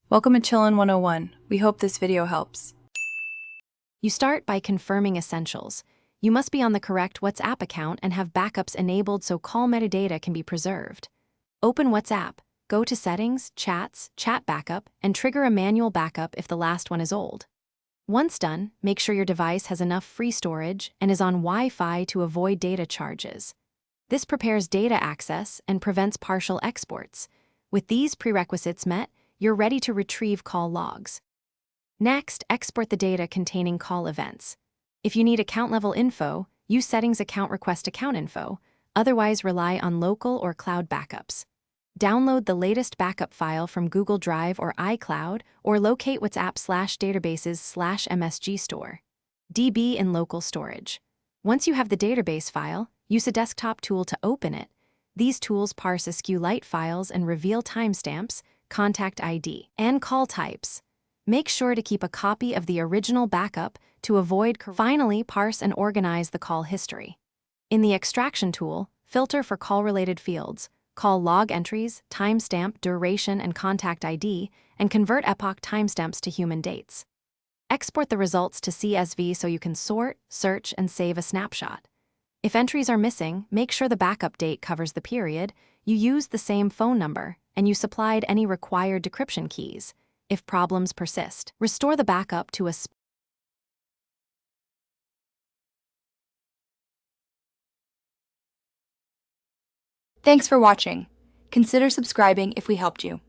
Welcome to Chillin' 101. We hope this video helps. You start by confirming essentials. You must be on the correct WhatsApp account and have backups enabled so call metadata can be preserved. Open WhatsApp, go to Settings, Chats, Chat Backup, and trigger a manual backup if the last one is old. Once done, make sure your device has enough free storage and is on Wi-Fi to avoid data charges. This prepares data access and prevents partial exports. With these prerequisites met, you're ready to retrieve call logs. Next, export the data containing call events. If you need account-level info, use Settings Account Request Account Info, otherwise rely on local or cloud backups. Download the latest backup file from Google Drive or iCloud, or locate WhatsApp/databases/MSG store. DB in local storage. Once you have the database file, use a desktop tool to open it. These tools parse SQLite files and reveal timestamps, contact ID, and call types. Make sure to keep a copy of the original backup to avoid. Finally, parse and organize the call history. In the extraction tool, filter for call-related fields, call log entries, timestamp, duration, and contact ID, and convert epoch timestamps to human dates. Export the results to CSV so you can sort, search, and save a snapshot. If entries are missing, make sure the backup date covers the period, you used the same phone number, and you supplied any required decryption keys. If problems persist, restore the backup to a Thanks for watching. Consider subscribing if we helped you.